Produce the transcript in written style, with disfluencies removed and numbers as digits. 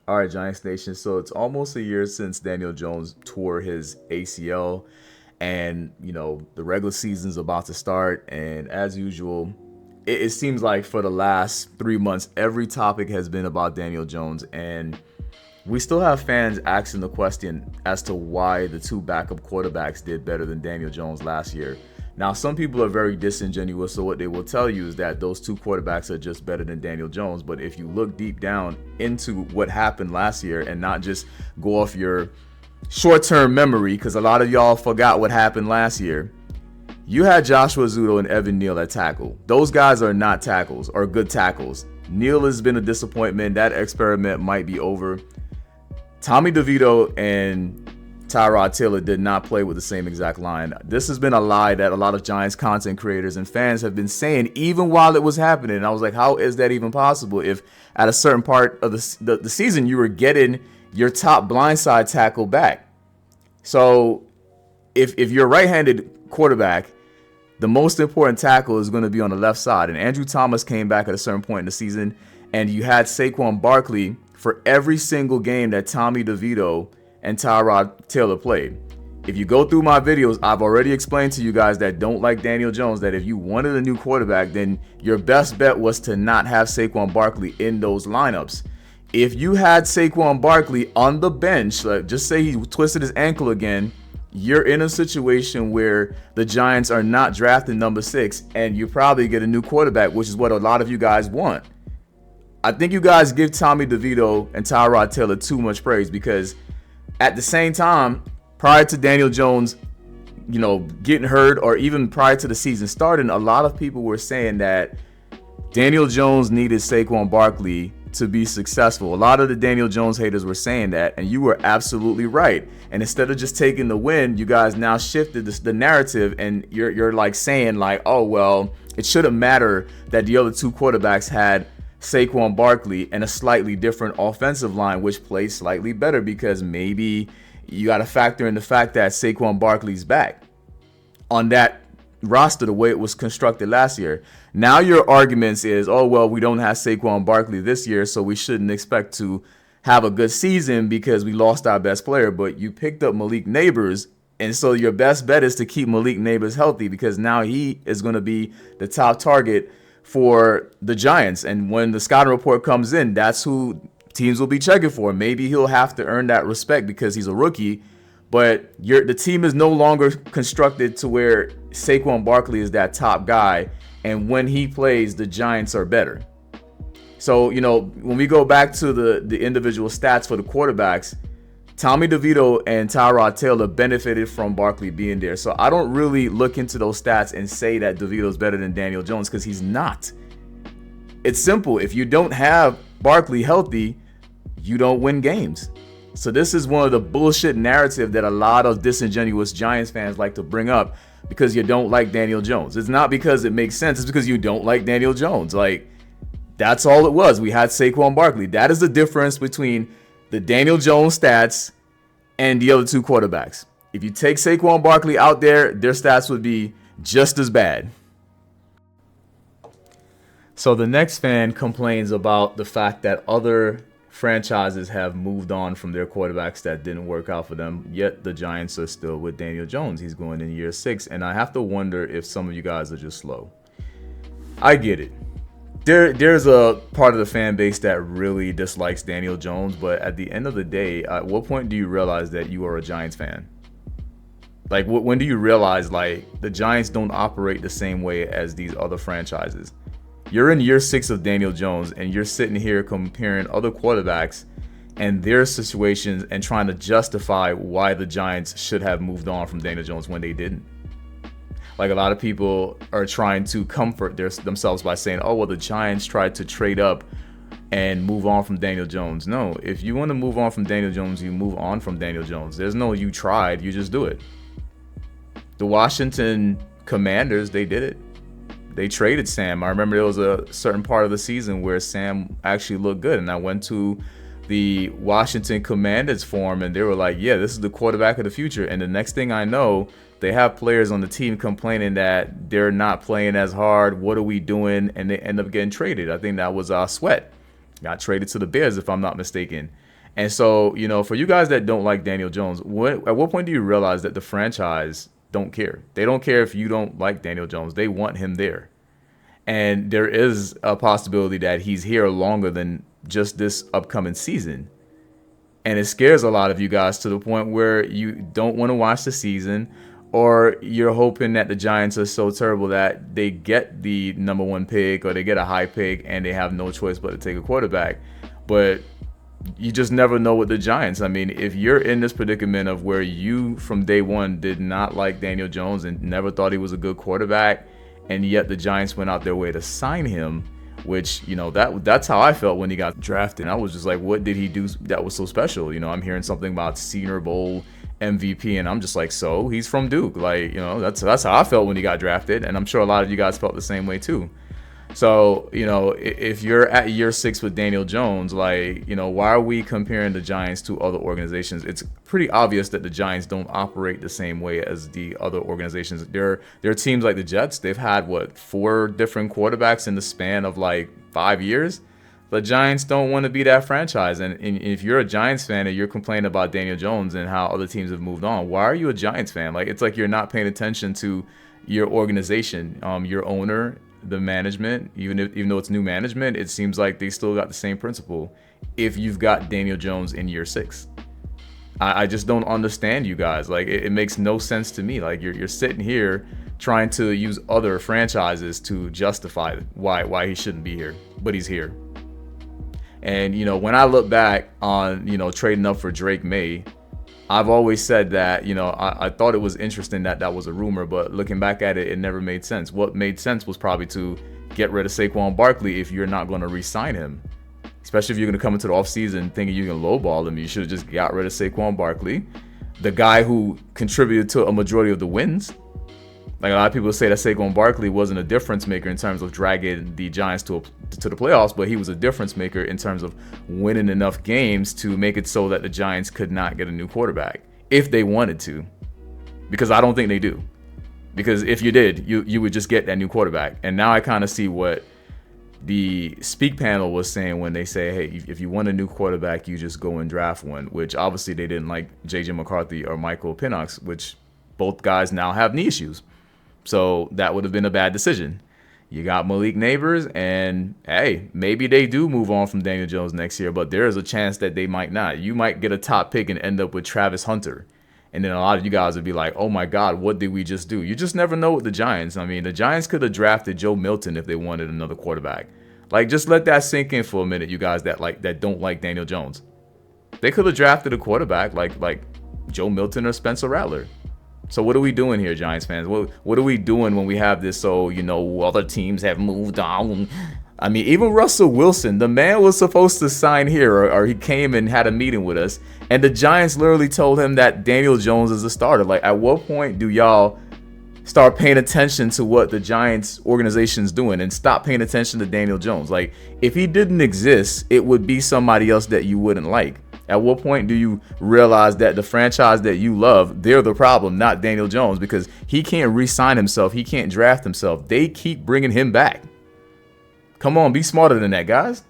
All right, Giants Nation. So it's almost a year since Daniel Jones tore his ACL, and the regular season's about to start. And as usual, it seems like for the last 3 months, every topic has been about Daniel Jones, and we still have fans asking the question as to why the two backup quarterbacks did better than Daniel Jones last year. Now, some people are very disingenuous, so what they will tell you is that those two quarterbacks are just better than Daniel Jones. But if you look deep down into what happened last year and not just go off your short-term memory, because a lot of y'all forgot what happened last year, you had Joshua Zudo and Evan Neal at tackle. Those guys are not tackles or good tackles. Neal has been a disappointment. That experiment might be over. Tommy DeVito and Tyrod Taylor did not play with the same exact line. This has been a lie that a lot of Giants content creators and fans have been saying even while it was happening. And I was like, how is that even possible if at a certain part of the season you were getting your top blindside tackle back? So if you're a right-handed quarterback, the most important tackle is going to be on the left side. And Andrew Thomas came back at a certain point in the season, and you had Saquon Barkley for every single game that Tommy DeVito and Tyrod Taylor played. If you go through my videos, I've already explained to you guys that don't like Daniel Jones that if you wanted a new quarterback, then your best bet was to not have Saquon Barkley in those lineups. If you had Saquon Barkley on the bench, like just say he twisted his ankle again, you're in a situation where the Giants are not drafting number 6 and you probably get a new quarterback, which is what a lot of you guys want. I think you guys give Tommy DeVito and Tyrod Taylor too much praise because at the same time, prior to Daniel Jones, getting hurt or even prior to the season starting, a lot of people were saying that Daniel Jones needed Saquon Barkley to be successful. A lot of the Daniel Jones haters were saying that, and you were absolutely right. And instead of just taking the win, you guys now shifted the narrative, and you're like saying like, oh, well, it shouldn't matter that the other two quarterbacks had Saquon Barkley and a slightly different offensive line, which plays slightly better because maybe you got to factor in the fact that Saquon Barkley's back on that roster the way it was constructed last year. Now your arguments is, oh, well, we don't have Saquon Barkley this year, so we shouldn't expect to have a good season because we lost our best player. But you picked up Malik Neighbors, and so your best bet is to keep Malik Neighbors healthy because now he is going to be the top target for the Giants. And when the scouting report comes in, that's who teams will be checking for. Maybe he'll have to earn that respect because he's a rookie. But the team is no longer constructed to where Saquon Barkley is that top guy. And when he plays, the Giants are better. So, when we go back to the individual stats for the quarterbacks, Tommy DeVito and Tyrod Taylor benefited from Barkley being there. So I don't really look into those stats and say that DeVito's better than Daniel Jones because he's not. It's simple. If you don't have Barkley healthy, you don't win games. So this is one of the bullshit narrative that a lot of disingenuous Giants fans like to bring up because you don't like Daniel Jones. It's not because it makes sense. It's because you don't like Daniel Jones. Like, that's all it was. We had Saquon Barkley. That is the difference between the Daniel Jones stats and the other two quarterbacks. If you take Saquon Barkley out there, their stats would be just as bad. So the next fan complains about the fact that other franchises have moved on from their quarterbacks that didn't work out for them, yet the Giants are still with Daniel Jones. He's going in year 6, and I have to wonder if some of you guys are just slow. I get it. There's a part of the fan base that really dislikes Daniel Jones, but at the end of the day, at what point do you realize that you are a Giants fan? Like, when do you realize, like, the Giants don't operate the same way as these other franchises? You're in year 6 of Daniel Jones, and you're sitting here comparing other quarterbacks and their situations and trying to justify why the Giants should have moved on from Daniel Jones when they didn't. Like, a lot of people are trying to comfort themselves by saying, oh, well, the Giants tried to trade up and move on from Daniel Jones. No, if you want to move on from Daniel Jones, you move on from Daniel Jones. There's no you tried, you just do it. The Washington Commanders, they did it. They traded Sam. I remember there was a certain part of the season where Sam actually looked good, and I went to the Washington Commanders forum, and they were like, yeah, this is the quarterback of the future. And the next thing I know, they have players on the team complaining that they're not playing as hard. What are we doing? And they end up getting traded. I think that was Sweat. Got traded to the Bears, if I'm not mistaken. And so, for you guys that don't like Daniel Jones, at what point do you realize that the franchise don't care? They don't care if you don't like Daniel Jones. They want him there. And there is a possibility that he's here longer than just this upcoming season. And it scares a lot of you guys to the point where you don't want to watch the season, or you're hoping that the Giants are so terrible that they get the number 1 pick or they get a high pick and they have no choice but to take a quarterback. But you just never know with the Giants. I mean, if you're in this predicament of where you from day one did not like Daniel Jones and never thought he was a good quarterback, and yet the Giants went out their way to sign him, which, that's how I felt when he got drafted. I was just like, what did he do that was so special? I'm hearing something about Senior Bowl MVP, and I'm just like, so he's from Duke. Like, that's how I felt when he got drafted, and I'm sure a lot of you guys felt the same way too. So, if you're at year 6 with Daniel Jones, like, why are we comparing the Giants to other organizations? It's pretty obvious that the Giants don't operate the same way as the other organizations. There are teams like the Jets. They've had, 4 different quarterbacks in the span of like 5 years. The Giants don't want to be that franchise. And if you're a Giants fan and you're complaining about Daniel Jones and how other teams have moved on, why are you a Giants fan? Like, it's like you're not paying attention to your organization, your owner, the management. Even though it's new management, it seems like they still got the same principle if you've got Daniel Jones in year 6. I just don't understand you guys. Like, it makes no sense to me. Like, you're sitting here trying to use other franchises to justify why he shouldn't be here, but he's here. And when I look back on trading up for Drake May, I've always said that, I thought it was interesting that was a rumor, but looking back at it, it never made sense. What made sense was probably to get rid of Saquon Barkley if you're not going to re-sign him. Especially if you're going to come into the offseason thinking you can lowball him. You should have just got rid of Saquon Barkley, the guy who contributed to a majority of the wins. Like, a lot of people say that Saquon Barkley wasn't a difference maker in terms of dragging the Giants to the playoffs, but he was a difference maker in terms of winning enough games to make it so that the Giants could not get a new quarterback if they wanted to, because I don't think they do. Because if you did, you would just get that new quarterback. And now I kind of see what the Speak panel was saying when they say, hey, if you want a new quarterback, you just go and draft one, which obviously they didn't like JJ McCarthy or Michael Penix, which both guys now have knee issues. So that would have been a bad decision. You got Malik Neighbors, and hey, maybe they do move on from Daniel Jones next year, but there is a chance that they might not. You might get a top pick and end up with Travis Hunter. And then a lot of you guys would be like, oh my God, what did we just do? You just never know with the Giants. I mean, the Giants could have drafted Joe Milton if they wanted another quarterback. Like, just let that sink in for a minute, you guys that don't like Daniel Jones. They could have drafted a quarterback like Joe Milton or Spencer Rattler. So what are we doing here, Giants fans? What are we doing when we have this? So, other teams have moved on. I mean, even Russell Wilson, the man was supposed to sign here, or he came and had a meeting with us, and the Giants literally told him that Daniel Jones is a starter. Like, at what point do y'all start paying attention to what the Giants organization's doing and stop paying attention to Daniel Jones? Like, if he didn't exist, it would be somebody else that you wouldn't like. At what point do you realize that the franchise that you love, they're the problem, not Daniel Jones, because he can't re-sign himself. He can't draft himself. They keep bringing him back. Come on, be smarter than that, guys.